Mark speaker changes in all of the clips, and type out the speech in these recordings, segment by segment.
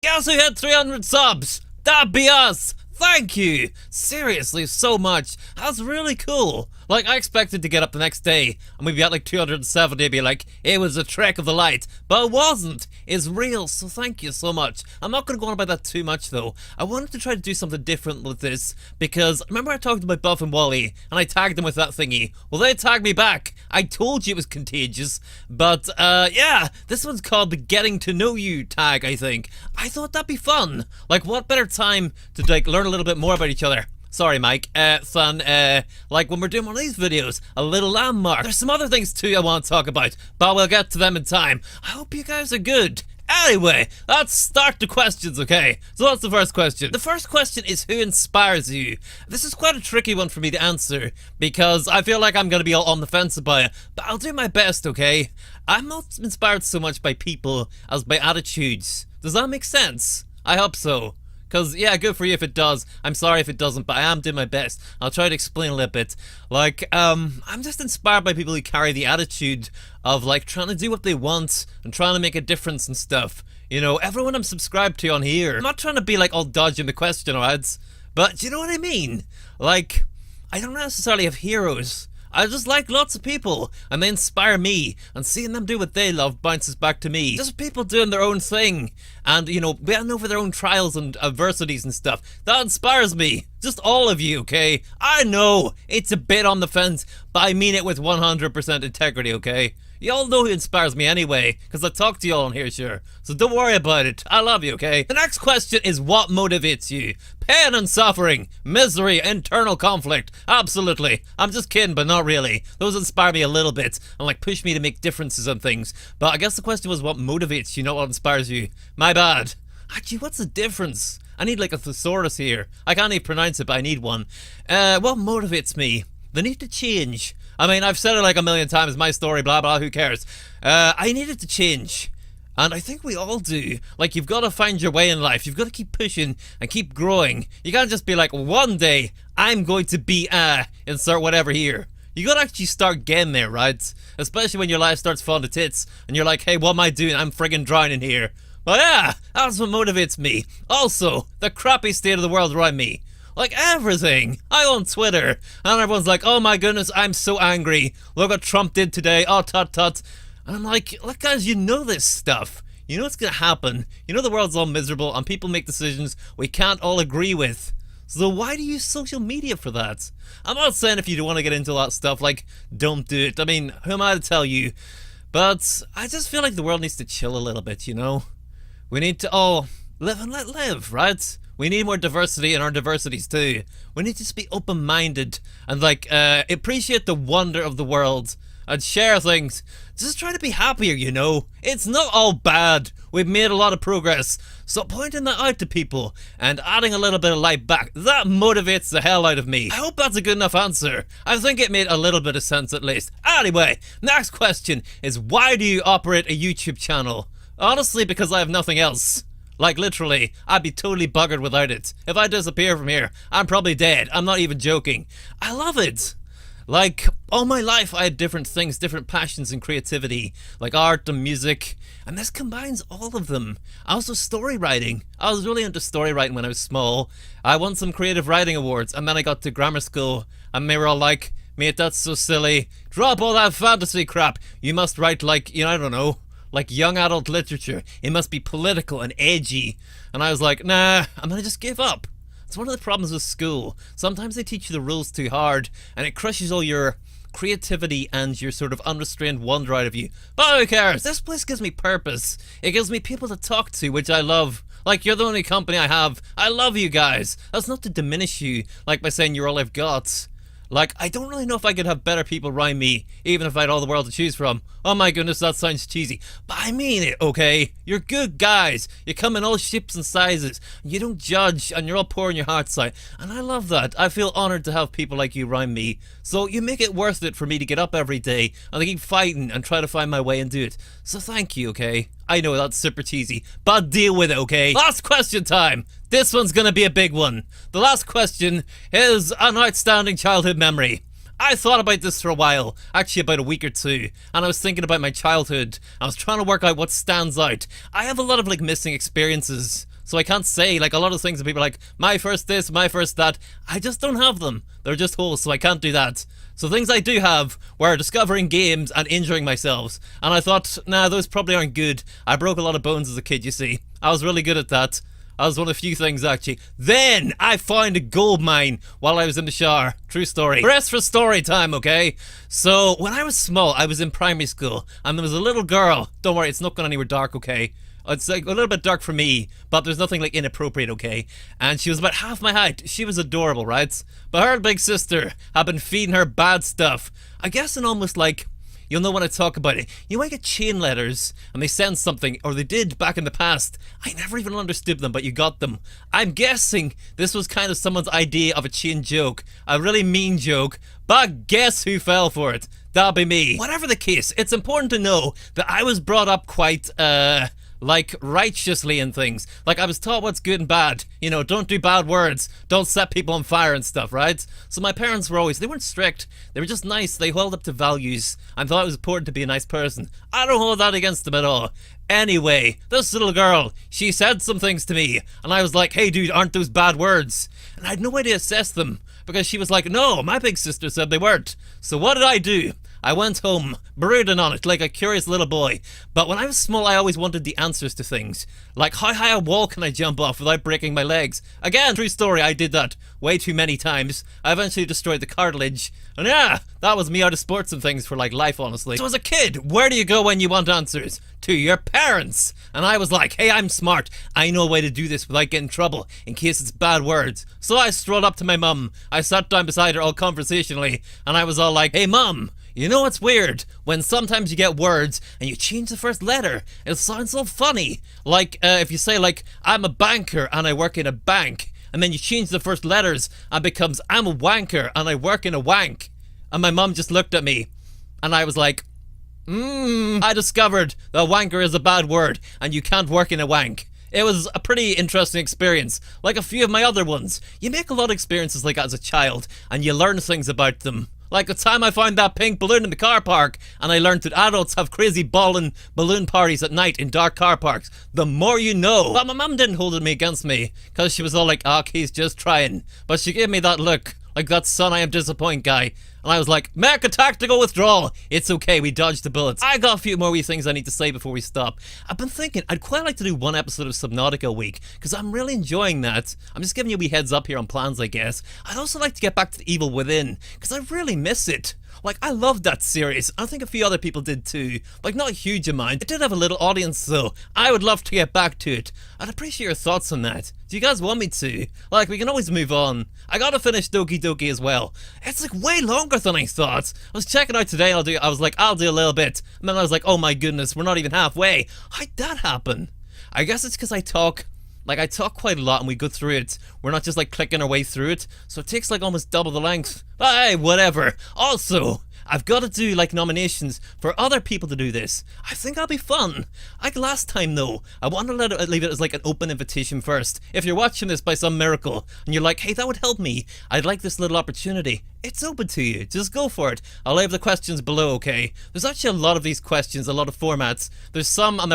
Speaker 1: Guess who hit 300 subs? That'd be us! Thank you! Seriously, so much. That's really cool. Like, I expected to get up the next day and we'd be at like 270 and be like, it was a trick of the light. But it wasn't. It's real, so thank you so much. I'm not going to go on about that too much though. I wanted to try to do something different with this because remember I talked about Buff and Wally and I tagged them with that thingy. Well, they tagged me back. I told you it was contagious. But, yeah, this one's called the Getting to Know You tag, I think. I thought that'd be fun. Like, what better time to, like, learn a little bit more about each other. Sorry, Mike. Fun, like when we're doing one of these videos, a little landmark. There's some other things too I want to talk about, but we'll get to them in time. I hope you guys are good. Anyway, let's start the questions, okay? So what's the first question? The first question is who inspires you? This is quite a tricky one for me to answer because I feel like I'm going to be all on the fence about it, but I'll do my best, okay? I'm not inspired so much by people as by attitudes. Does that make sense? I hope so. Cause yeah, good for you if it does. I'm sorry if it doesn't, but I am doing my best. I'll try to explain a little bit. Like, I'm just inspired by people who carry the attitude of like trying to do what they want and trying to make a difference and stuff. You know, everyone I'm subscribed to on here. I'm not trying to be like all dodging the question, alright? But do you know what I mean? Like, I don't necessarily have heroes. I just like lots of people, and they inspire me, and seeing them do what they love bounces back to me. Just people doing their own thing, and, you know, getting over their own trials and adversities and stuff. That inspires me. Just all of you, okay? I know, it's a bit on the fence, but I mean it with 100% integrity, okay? Y'all know who inspires me anyway, because I talk to y'all on here, sure. So don't worry about it. I love you, okay? The next question is what motivates you? Pain and suffering, misery, internal conflict. Absolutely. I'm just kidding, but not really. Those inspire me a little bit and like push me to make differences on things. But I guess the question was what motivates you, not what inspires you. My bad. Actually, what's the difference? I need like a thesaurus here. I can't even pronounce it, but I need one. What motivates me? The need to change. I mean, I've said it like a million times, my story, blah, blah, who cares? I needed to change. And I think we all do. Like, you've got to find your way in life. You've got to keep pushing and keep growing. You can't just be like, one day, I'm going to be, insert whatever here. You gotta actually start getting there, right? Especially when your life starts falling to tits, and you're like, hey, what am I doing? I'm friggin' drowning here. But yeah, that's what motivates me. Also, the crappy state of the world around me. Like everything. I on Twitter, and everyone's like, oh my goodness, I'm so angry. Look what Trump did today, oh tut tut. And I'm like, look guys, you know this stuff. You know what's gonna happen. You know the world's all miserable and people make decisions we can't all agree with. So why do you use social media for that? I'm not saying if you don't want to get into that stuff, like, don't do it. I mean, who am I to tell you? But I just feel like the world needs to chill a little bit, you know? We need to all live and let live, right? We need more diversity in our diversities too. We need to just be open-minded and like appreciate the wonder of the world and share things. Just try to be happier, you know. It's not all bad. We've made a lot of progress. So pointing that out to people and adding a little bit of light back, that motivates the hell out of me. I hope that's a good enough answer. I think it made a little bit of sense at least. Anyway, next question is why do you operate a YouTube channel? Honestly, because I have nothing else. Like literally, I'd be totally buggered without it. If I disappear from here, I'm probably dead. I'm not even joking. I love it. Like, all my life I had different things, different passions and creativity, like art and music, and this combines all of them. Also story writing. I was really into story writing when I was small. I won some creative writing awards, and then I got to grammar school, and they were all like, mate, that's so silly. Drop all that fantasy crap. You must write like, you know, I don't know, like young adult literature. It must be political and edgy. And I was like, nah, I'm gonna just give up. It's one of the problems with school. Sometimes they teach you the rules too hard, and it crushes all your creativity and your sort of unrestrained wonder out of you. But who cares? This place gives me purpose. It gives me people to talk to, which I love. Like, you're the only company I have. I love you guys. That's not to diminish you, like by saying you're all I've got. Like, I don't really know if I could have better people around me, even if I had all the world to choose from. Oh my goodness, that sounds cheesy. But I mean it, okay? You're good guys. You come in all shapes and sizes. You don't judge, and you're all pouring your hearts out. And I love that. I feel honoured to have people like you around me. So you make it worth it for me to get up every day, and to keep fighting and try to find my way and do it. So thank you, okay? I know that's super cheesy, but deal with it, okay? Last question time. This one's gonna be a big one. The last question is an outstanding childhood memory. I thought about this for a while, actually about a week or two, and I was thinking about my childhood. I was trying to work out what stands out. I have a lot of like missing experiences, so I can't say like a lot of things that people are like, my first this, my first that. I just don't have them. They're just holes, so I can't do that. So things I do have were discovering games and injuring myself. And I thought, nah, those probably aren't good. I broke a lot of bones as a kid, you see. I was really good at that. That was one of the few things, actually. Then I found a gold mine while I was in the shower. True story. Rest for story time, okay? So when I was small, I was in primary school, and there was a little girl. Don't worry, it's not going anywhere dark, okay? It's like a little bit dark for me, but there's nothing like inappropriate, okay? And she was about half my height. She was adorable, right? But her big sister had been feeding her bad stuff. I guess in almost like, you'll know when I talk about it. You might get chain letters and they send something, or they did back in the past. I never even understood them, but you got them. I'm guessing this was kind of someone's idea of a chain joke. A really mean joke. But guess who fell for it? That'll be me. Whatever the case, it's important to know that I was brought up quite, like righteously in things. Like I was taught what's good and bad. You know, don't do bad words. Don't set people on fire and stuff, right? So my parents were always, they weren't strict. They were just nice. They held up to values and thought it was important to be a nice person. I don't hold that against them at all. Anyway, this little girl, she said some things to me and I was like, hey dude, aren't those bad words? And I had no way to assess them because she was like, no, my big sister said they weren't. So what did I do? I went home, brooding on it like a curious little boy. But when I was small, I always wanted the answers to things. Like, how high a wall can I jump off without breaking my legs? Again, true story, I did that way too many times. I eventually destroyed the cartilage. And yeah, that was me out of sports and things for like life, honestly. So as a kid, where do you go when you want answers? To your parents. And I was like, hey, I'm smart. I know a way to do this without getting in trouble in case it's bad words. So I strolled up to my mum. I sat down beside her all conversationally. And I was all like, hey, mum. You know what's weird? When sometimes you get words and you change the first letter. It sounds so funny. Like, if you say like, I'm a banker and I work in a bank. And then you change the first letters and it becomes, I'm a wanker and I work in a wank. And my mum just looked at me. And I was like, I discovered that wanker is a bad word and you can't work in a wank. It was a pretty interesting experience, like a few of my other ones. You make a lot of experiences like that as a child and you learn things about them. Like the time I found that pink balloon in the car park and I learned that adults have crazy balling balloon parties at night in dark car parks. The more you know. But my mum didn't hold it against me because she was all like, oh, he's just trying. But she gave me that look, like that son I am disappoint guy. And I was like, make a tactical withdrawal. It's okay, we dodged the bullets. I got a few more wee things I need to say before we stop. I've been thinking, I'd quite like to do one episode of Subnautica a week, because I'm really enjoying that. I'm just giving you a wee heads up here on plans, I guess. I'd also like to get back to The Evil Within, because I really miss it. Like, I loved that series. I think a few other people did too. Like, not a huge amount. It did have a little audience though. I would love to get back to it. I'd appreciate your thoughts on that. Do you guys want me to? Like, we can always move on. I gotta finish Doki Doki as well. It's like way longer than I thought. I was checking out today, I was like, I'll do a little bit. And then I was like, oh my goodness, we're not even halfway. How'd that happen? I guess it's because I talk quite a lot and we go through it. We're not just like clicking our way through it. So it takes like almost double the length. But hey, whatever. Also, I've got to do like nominations for other people to do this. I think that'll be fun. Like last time though, I want to leave it as like an open invitation first. If you're watching this by some miracle and you're like, hey, that would help me. I'd like this little opportunity. It's open to you. Just go for it. I'll leave the questions below, okay? There's actually a lot of these questions, a lot of formats. There's some and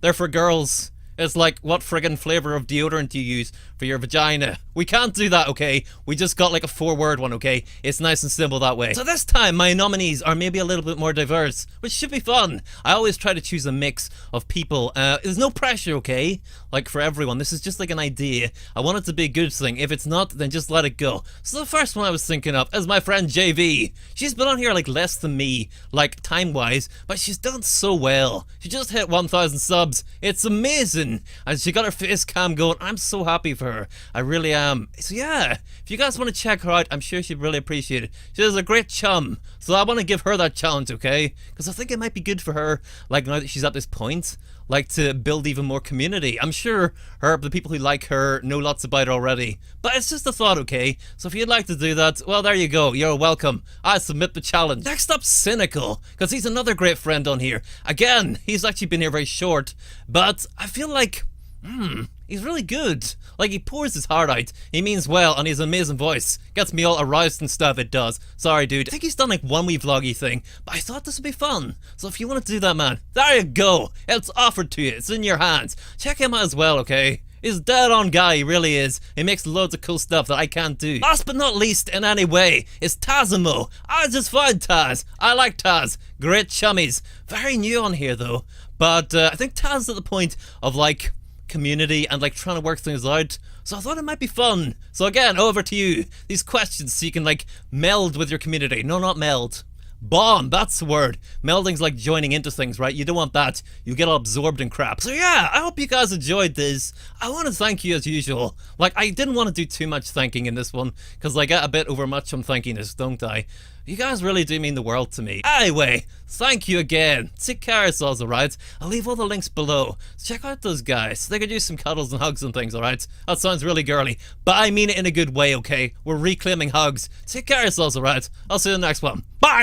Speaker 1: they're for girls. It's like, what friggin' flavor of deodorant do you use for your vagina? We can't do that, okay? We just got like a 4-word one, okay? It's nice and simple that way. So this time, my nominees are maybe a little bit more diverse, which should be fun. I always try to choose a mix of people. There's no pressure, okay? Like for everyone, this is just like an idea. I want it to be a good thing. If it's not, then just let it go. So the first one I was thinking of is my friend JV. She's been on here like less than me, like time-wise, but she's done so well. She just hit 1,000 subs. It's amazing. And she got her face cam going. I'm so happy for her. I really am. So yeah, if you guys want to check her out, I'm sure she'd really appreciate it. She has a great chum. So I want to give her that challenge, okay? Because I think it might be good for her, like now that she's at this point, like to build even more community. I'm sure the people who like her know lots about her already. But it's just a thought, okay? So if you'd like to do that, well, there you go. You're welcome. I submit the challenge. Next up, Cynical, because he's another great friend on here. Again, he's actually been here very short, but I feel like, he's really good. Like, he pours his heart out. He means well, and he has an amazing voice. Gets me all aroused and stuff, it does. Sorry, dude. I think he's done like one wee vloggy thing, but I thought this would be fun. So if you want to do that, man, there you go. It's offered to you. It's in your hands. Check him out as well, okay? He's dead on guy, he really is. He makes loads of cool stuff that I can't do. Last but not least in any way is Tazimo. I just find Taz. I like Taz. Great chummies. Very new on here though. But I think Taz is at the point of like community and like trying to work things out. So I thought it might be fun. So again, over to you. These questions so you can like meld with your community. No, not meld. Bond, that's the word. Melding's like joining into things, right? You don't want that. You get all absorbed in crap. So yeah, I hope you guys enjoyed this. I want to thank you as usual. Like, I didn't want to do too much thanking in this one, because I get a bit overmuch on thankiness, don't I? You guys really do mean the world to me. Anyway, thank you again. Take care of yourselves, alright? I'll leave all the links below. Check out those guys. They could use some cuddles and hugs and things, alright? That sounds really girly, but I mean it in a good way, okay? We're reclaiming hugs. Take care of yourselves, alright? I'll see you in the next one. Bye!